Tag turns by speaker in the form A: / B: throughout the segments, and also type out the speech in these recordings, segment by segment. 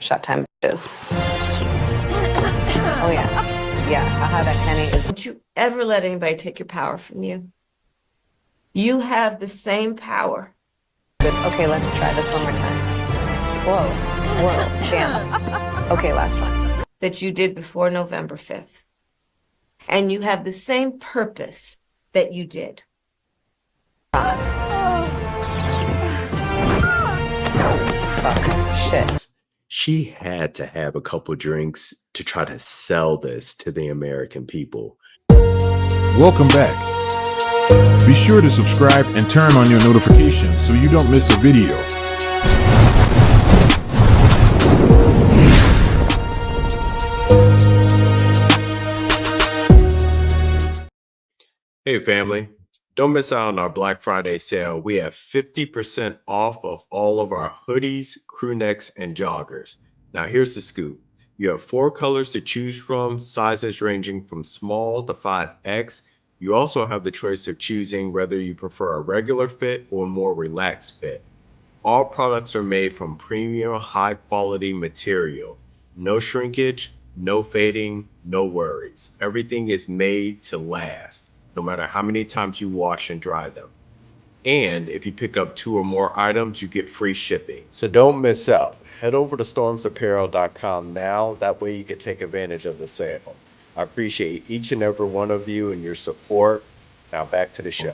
A: Shut time bitches. Oh yeah. Yeah, haha, that Kenny is.
B: Don't you ever let anybody take your power from you. You have the same power.
A: Good. Okay, let's try this one more time. Whoa, damn. Okay, last one.
B: That you did before November 5th. And you have the same purpose that you did.
A: Promise. Fuck. Shit.
C: She had to have a couple drinks to try to sell this to the American people.
D: Welcome back. Be sure to subscribe and turn on your notifications so you don't miss a video.
C: Hey family, don't miss out on our Black Friday sale. We have 50% off of all of our hoodies, crew necks, and joggers. Now here's the scoop. You have 4 colors to choose from, sizes ranging from small to 5X. You also have the choice of choosing whether you prefer a regular fit or a more relaxed fit. All products are made from premium, high quality material. No shrinkage, no fading, no worries. Everything is made to last, no matter how many times you wash and dry them. And if you pick up 2 or more items, you get free shipping. So don't miss out. Head over to stormsapparel.com now. That way you can take advantage of the sale. I appreciate each and every one of you and your support. Now back to the show.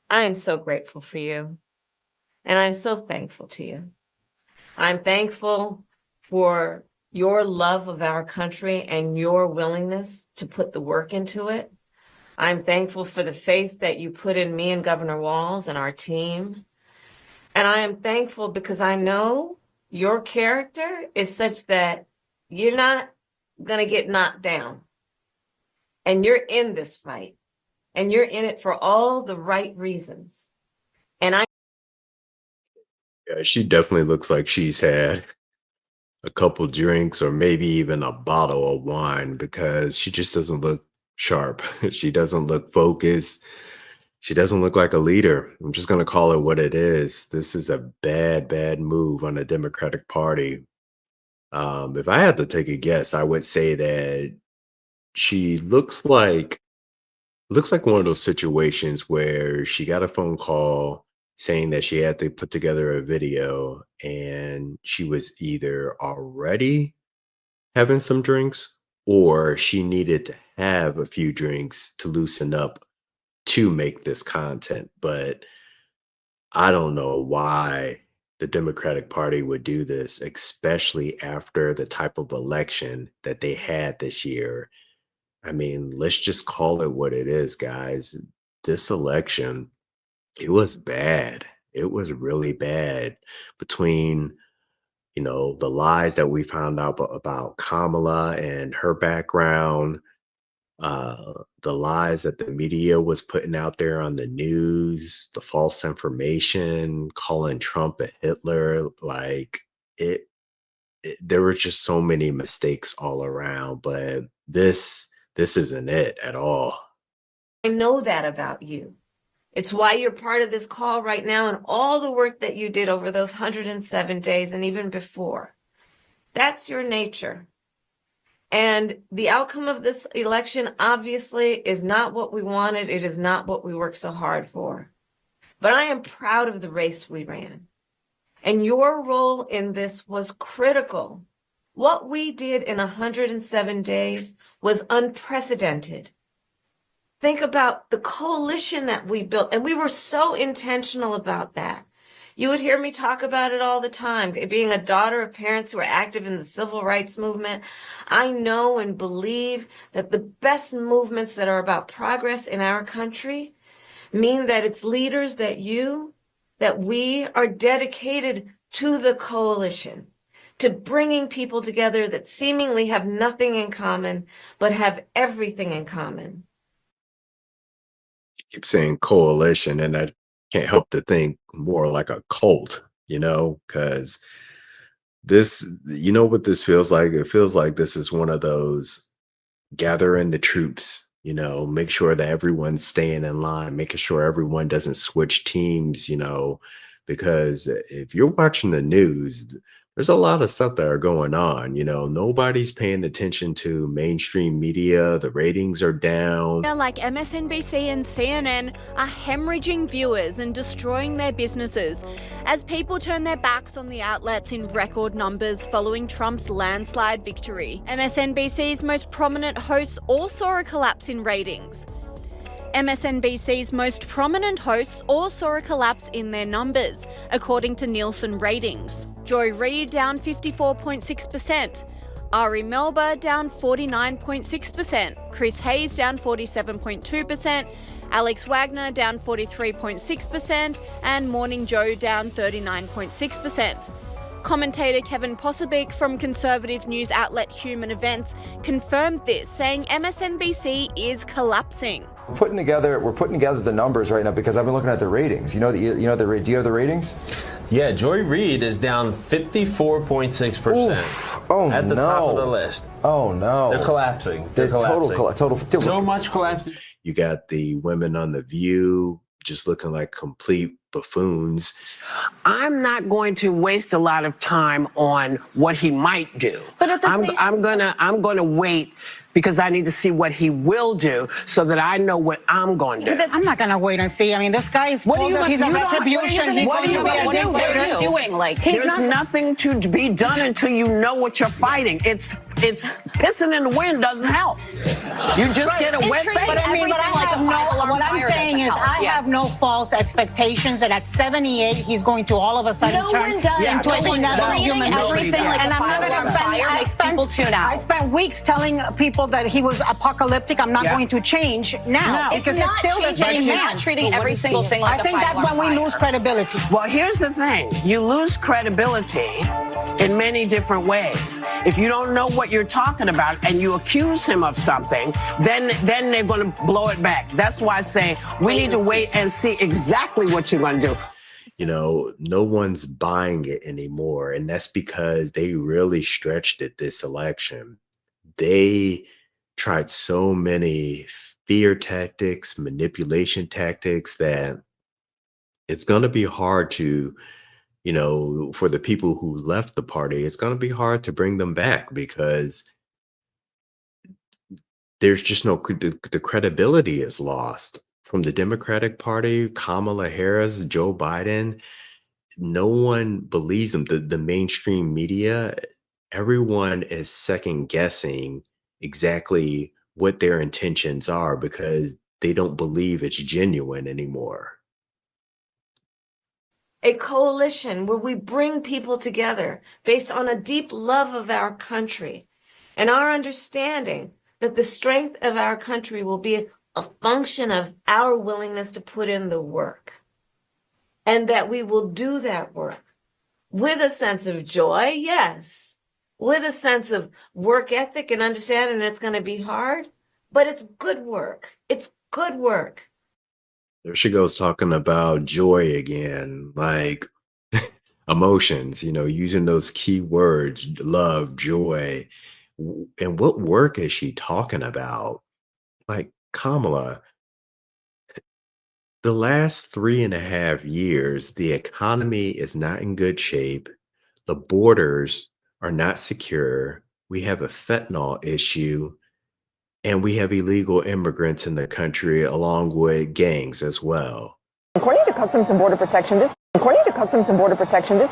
B: I am so grateful for you. And I'm so thankful to you. I'm thankful for your love of our country and your willingness to put the work into it. I'm thankful for the faith that you put in me and Governor Walz and our team. And I am thankful because I know your character is such that you're not going to get knocked down. And you're in this fight. And you're in it for all the right reasons. And
C: Yeah, she definitely looks like she's had a couple drinks or maybe even a bottle of wine because she just doesn't look sharp. She doesn't look focused. She doesn't look like a leader. I'm just going to call it what it is. This is a bad, bad move on the Democratic Party. If I had to take a guess, I would say that she looks like one of those situations where she got a phone call saying that she had to put together a video and she was either already having some drinks or she needed to have a few drinks to loosen up to make this content. But I don't know why the Democratic Party would do this, especially after the type of election that they had this year. I mean, let's just call it what it is, guys. This election, it was bad. It was really bad between, the lies that we found out about Kamala and her background, the lies that the media was putting out there on the news, the false information, calling Trump a Hitler, like it, there were just so many mistakes all around, but this isn't it at all.
B: know that about you. It's why you're part of this call right now and all the work that you did over those 107 days and even before. That's your nature. And the outcome of this election obviously is not what we wanted. It is not what we worked so hard for. But I am proud of the race we ran. And your role in this was critical. What we did in 107 days was unprecedented. Think about the coalition that we built, and we were so intentional about that. You would hear me talk about it all the time. Being a daughter of parents who are active in the civil rights movement, I know and believe that the best movements that are about progress in our country mean that it's leaders that we are dedicated to the coalition, to bringing people together that seemingly have nothing in common, but have everything in common.
C: Keep saying coalition, and I can't help to think more like a cult, because you know what this feels like? It feels like this is one of those gather in the troops, make sure that everyone's staying in line, making sure everyone doesn't switch teams, because if you're watching the news, there's a lot of stuff that are going on. Nobody's paying attention to mainstream media. The ratings are down.
E: Like MSNBC and CNN are hemorrhaging viewers and destroying their businesses as people turn their backs on the outlets in record numbers following Trump's landslide victory. MSNBC's most prominent hosts all saw a collapse in ratings. MSNBC's most prominent hosts all saw a collapse in their numbers, according to Nielsen ratings. Joy Reid down 54.6%, Ari Melber down 49.6%, Chris Hayes down 47.2%, Alex Wagner down 43.6%, and Morning Joe down 39.6%. Commentator Kevin Possebeek from conservative news outlet Human Events confirmed this, saying MSNBC is collapsing.
F: We're putting together the numbers right now because I've been looking at the ratings. Do you have the ratings?
G: Yeah, Joy Reid is down 54.6%.
F: Oh,
G: at the top of the list.
F: Oh no,
G: they're collapsing.
F: Total.
G: So much collapse.
C: You got the women on The View just looking like complete buffoons.
H: I'm not going to waste a lot of time on what he might do.
A: But at the
H: I'm gonna wait because I need to see what he will do so that I know what I'm going to do.
I: I'm not going to wait and see. I mean, this guy is told that he's a retribution. He's going to be a dictator.
H: There's nothing to be done until you know what you're fighting. It's pissing in the wind doesn't help. You just get a wet face.
I: But I mean, what I'm saying is I have no false expectations that at 78 he's going to all of a sudden turn into a benevolent human being. And I'm not going to spend. I spent weeks telling people that he was apocalyptic. I'm not going to change now because it's still the same man.
A: Treating every single thing like
I: I think that's when we lose credibility.
H: Well, here's the thing. You lose credibility in many different ways. If you don't know what you're talking about and you accuse him of something, then they're going to blow it back. That's why I say we need to wait and see exactly what you're going to do.
C: No one's buying it anymore. And that's because they really stretched it this election. They tried so many fear tactics, manipulation tactics that it's going to be hard to, for the people who left the party, it's going to be hard to bring them back because there's just the credibility is lost from the Democratic Party, Kamala Harris, Joe Biden. No one believes them. The mainstream media, everyone is second guessing exactly what their intentions are because they don't believe it's genuine anymore.
B: A coalition where we bring people together based on a deep love of our country and our understanding that the strength of our country will be a function of our willingness to put in the work, and that we will do that work with a sense of joy, yes, with a sense of work ethic and understanding it's going to be hard, but it's good work. It's good work.
C: There she goes talking about joy again, like emotions, using those key words, love, joy. And what work is she talking about? Like, Kamala, the last 3.5 years, the economy is not in good shape. The borders are not secure. We have a fentanyl issue, and we have illegal immigrants in the country along with gangs as well.
J: According to Customs and Border Protection, this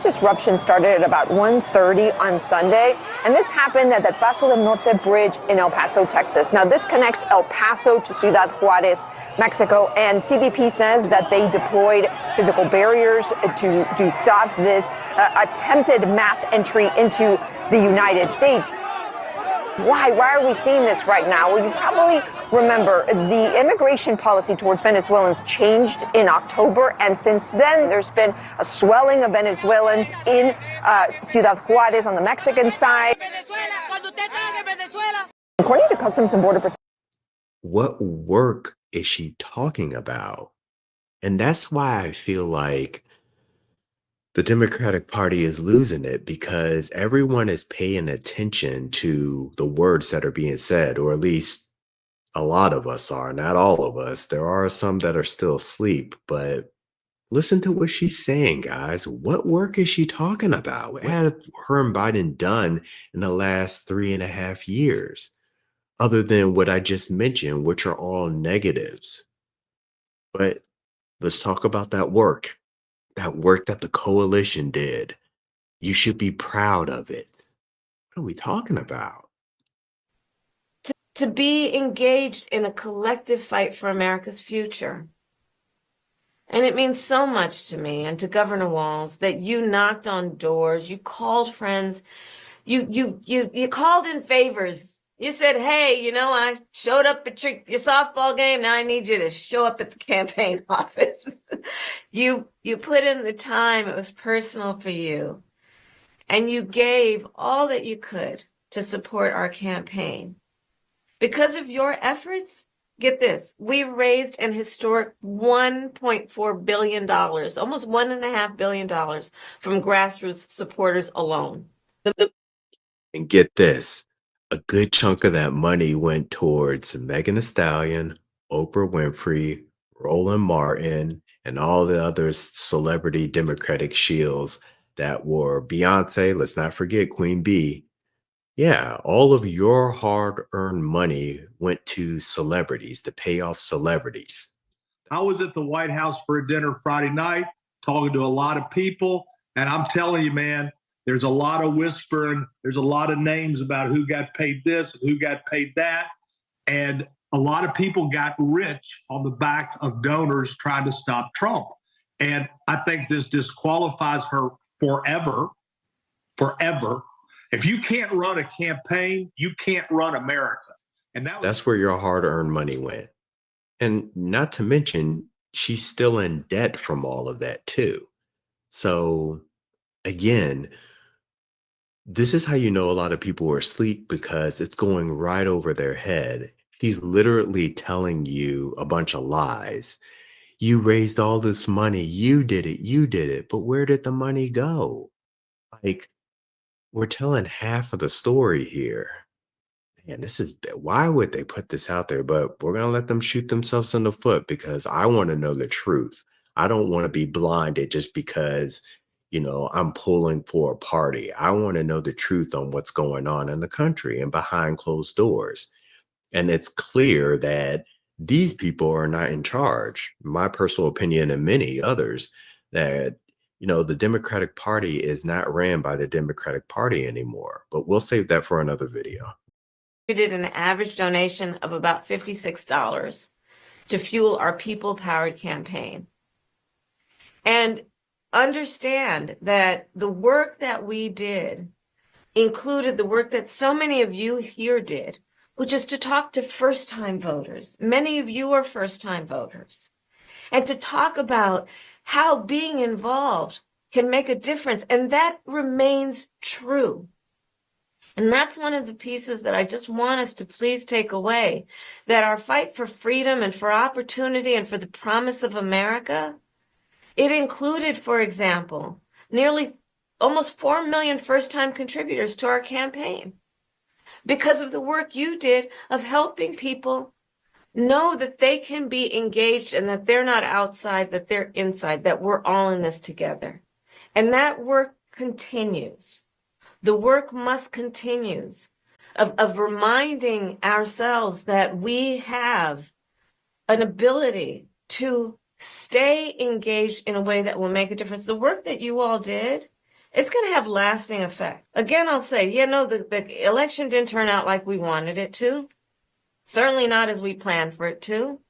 J: disruption started at about 1:30 on Sunday, and this happened at the Paso del Norte Bridge in El Paso, Texas. Now, this connects El Paso to Ciudad Juarez, Mexico, and CBP says that they deployed physical barriers to stop this attempted mass entry into the United States. Why are we seeing this right now? Well, you probably remember the immigration policy towards Venezuelans changed in October, and since then there's been a swelling of Venezuelans in Ciudad Juarez on the Mexican side. According to Customs and Border Protection,
C: What work is she talking about? And that's why I feel like the Democratic Party is losing it because everyone is paying attention to the words that are being said, or at least a lot of us are, not all of us. There are some that are still asleep, but Listen to what she's saying, guys. What work is she talking about? What have her and Biden done in the last 3.5 years, other than what I just mentioned, which are all negatives? But let's talk about that work that the coalition did. You should be proud of it. What are we talking about?
B: To be engaged in a collective fight for America's future. And it means so much to me and to Governor Walz that you knocked on doors, you called friends, you called in favors. You said, hey, I showed up at your softball game. Now I need you to show up at the campaign office. You put in the time. It was personal for you. And you gave all that you could to support our campaign. Because of your efforts, get this, we raised an historic $1.4 billion, almost $1.5 billion from grassroots supporters alone.
C: And get this, a good chunk of that money went towards Megan Thee Stallion, Oprah Winfrey, Roland Martin, and all the other celebrity Democratic shields that were Beyonce, let's not forget Queen Bee. Yeah, all of your hard-earned money went to celebrities to pay off celebrities.
K: I was at the White House for a dinner Friday night, talking to a lot of people, and I'm telling you, man, there's a lot of whispering. There's a lot of names about who got paid this and who got paid that. And a lot of people got rich on the back of donors trying to stop Trump. And I think this disqualifies her forever. If you can't run a campaign, you can't run America. And
C: that's where your hard-earned money went. And not to mention, she's still in debt from all of that too. So again, this is how you know a lot of people are asleep, because it's going right over their head. She's literally telling you a bunch of lies. You raised all this money. You did it. But where did the money go? Like, we're telling half of the story here. Man, why would they put this out there? But we're going to let them shoot themselves in the foot, because I want to know the truth. I don't want to be blinded just because, I'm pulling for a party. I want to know the truth on what's going on in the country and behind closed doors. And it's clear that these people are not in charge. My personal opinion, and many others, that the Democratic Party is not ran by the Democratic Party anymore. But we'll save that for another video.
B: We did an average donation of about $56 to fuel our people-powered campaign. And understand that the work that we did included the work that so many of you here did, which is to talk to first-time voters. Many of you are first-time voters. And to talk about how being involved can make a difference. And that remains true. And that's one of the pieces that I just want us to please take away, that our fight for freedom and for opportunity and for the promise of America, it included, for example, almost 4 million first-time contributors to our campaign because of the work you did of helping people know that they can be engaged and that they're not outside, that they're inside, that we're all in this together. And that work continues. The work must continue of reminding ourselves that we have an ability to stay engaged in a way that will make a difference. The work that you all did, it's going to have lasting effect. Again, I'll say, the election didn't turn out like we wanted it to. Certainly not as we planned for it to.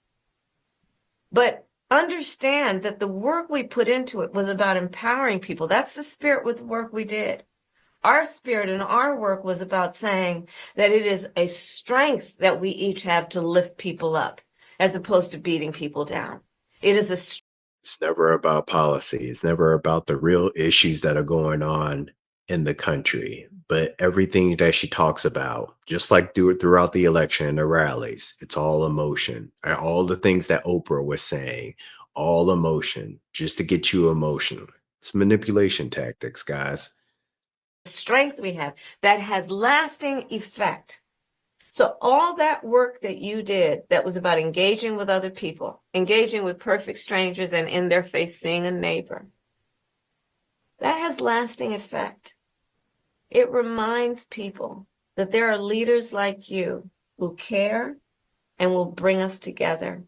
B: But understand that the work we put into it was about empowering people. That's the spirit with the work we did. Our spirit and our work was about saying that it is a strength that we each have to lift people up as opposed to beating people down. It's
C: never about policy. It's never about the real issues that are going on in the country. But everything that she talks about, just like throughout the election and the rallies, it's all emotion. All the things that Oprah was saying, all emotion, just to get you emotional. It's manipulation tactics, guys.
B: Strength we have that has lasting effect. So all that work that you did that was about engaging with other people, engaging with perfect strangers and in their face seeing a neighbor, that has lasting effect. It reminds people that there are leaders like you who care and will bring us together.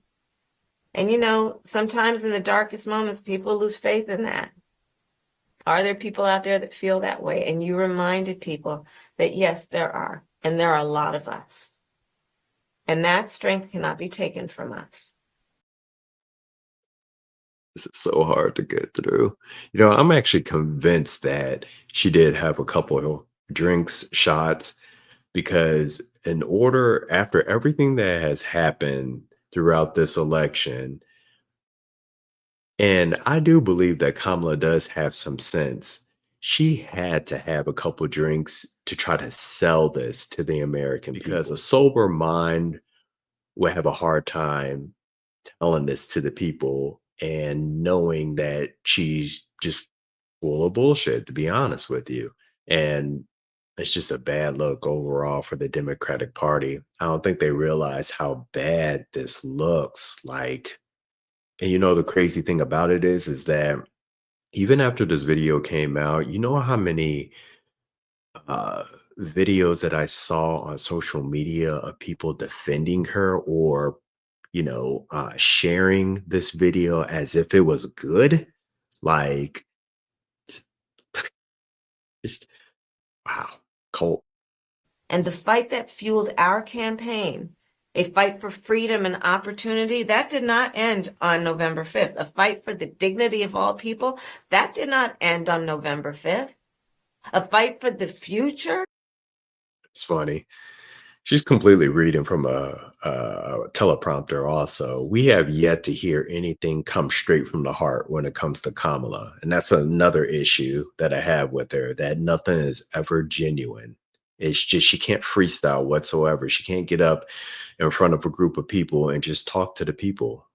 B: And you know, sometimes in the darkest moments, people lose faith in that. Are there people out there that feel that way? And you reminded people that yes, there are. And there are a lot of us. And that strength cannot be taken from us.
C: This is so hard to get through. I'm actually convinced that she did have a couple of drinks, shots, because in order, after everything that has happened throughout this election, and I do believe that Kamala does have some sense. She had to have a couple drinks to try to sell this to the American because a sober mind would have a hard time telling this to the people and knowing that she's just full of bullshit, to be honest with you. And it's just a bad look overall for the Democratic Party. I don't think they realize how bad this looks like. And the crazy thing about it is that even after this video came out, you know how many uh, videos that I saw on social media of people defending her or, sharing this video as if it was good? Like, it's, wow, Colt.
B: And the fight that fueled our campaign, a fight for freedom and opportunity, that did not end on November 5th. A fight for the dignity of all people, that did not end on November 5th. A fight for the future.
C: It's funny. She's completely reading from a teleprompter also. We have yet to hear anything come straight from the heart when it comes to Kamala. And that's another issue that I have with her, that nothing is ever genuine. It's just she can't freestyle whatsoever. She can't get up in front of a group of people and just talk to the people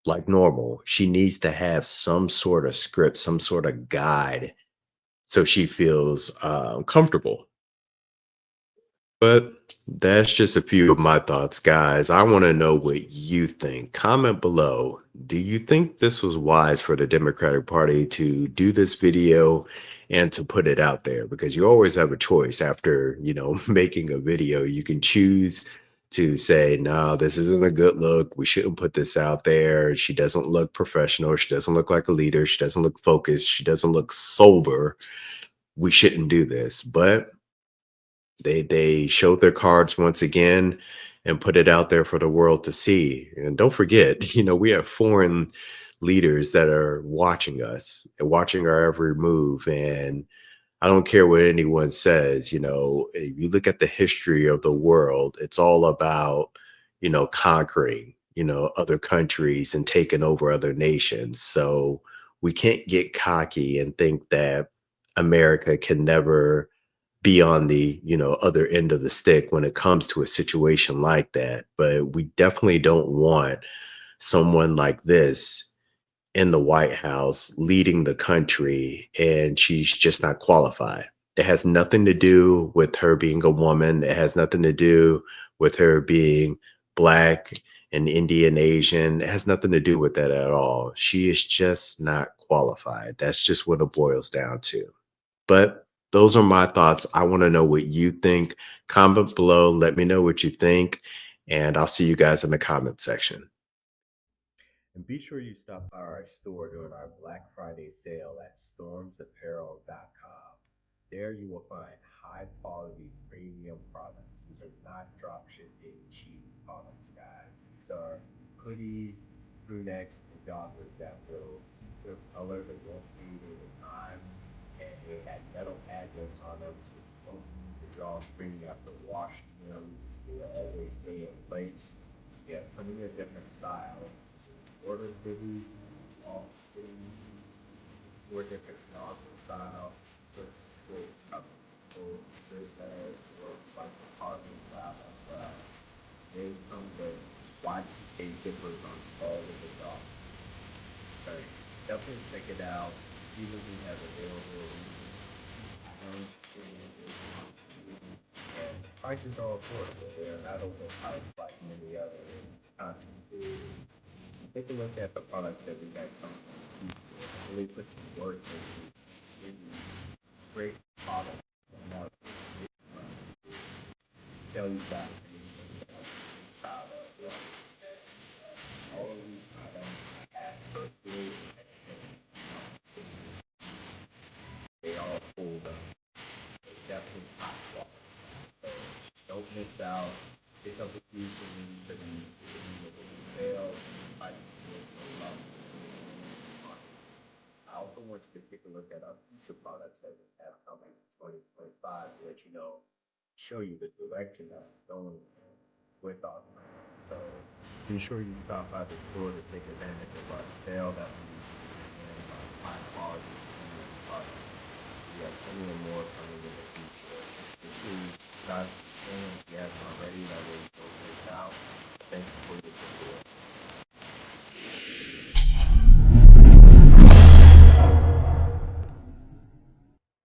C: like normal. She needs to have some sort of script, some sort of guide so she feels comfortable. But that's just a few of my thoughts, guys. I want to know what you think. Comment below. Do you think this was wise for the Democratic Party to do this video and to put it out there? Because you always have a choice after, making a video. You can choose to say, no, this isn't a good look. We shouldn't put this out there. She doesn't look professional. She doesn't look like a leader. She doesn't look focused. She doesn't look sober. We shouldn't do this. But they showed their cards once again and put it out there for the world to see. And don't forget, we have foreign leaders that are watching us and watching our every move. And I don't care what anyone says, if you look at the history of the world, it's all about, conquering, other countries and taking over other nations. So we can't get cocky and think that America can never be on the other end of the stick when it comes to a situation like that. But we definitely don't want someone like this in the White House leading the country and she's just not qualified. It has nothing to do with her being a woman. It has nothing to do with her being Black and Indian Asian. It has nothing to do with that at all. She is just not qualified. That's just what it boils down to. But those are my thoughts. I want to know what you think. Comment below. Let me know what you think. And I'll see you guys in the comment section. And be sure you stop by our store during our Black Friday sale at stormsapparel.com. There you will find high quality premium products. These are not drop shipping cheap products, guys. These are hoodies, crew necks, and joggers that will keep their color, they won't fade over time. And they had metal magnets on them to help the drawstring after washing them. They will always stay in place. We have plenty of different styles. Order hoodies, all things, 4 different nozzle styles, great cover, good bag, or like the carbon style as well. They come with Y2K zippers on all of the dogs. Okay, definitely check it out. See what we have available. And prices are affordable. They're not overpriced like many other content creators. Take a look at the products that we got coming from people. Really put some work into giving you great products and market. Tell you guys anything that I'm proud of. All of these products I have personally, they all pulled up. They definitely hot quality. So don't miss out. Pick up a few things to be sale. I also want you to take a look at our future products that we have coming in 2025 to let you know, show you the direction that we're going with our brand. So ensure you stop by the store to take advantage of our sale that we and our high quality products. We have plenty of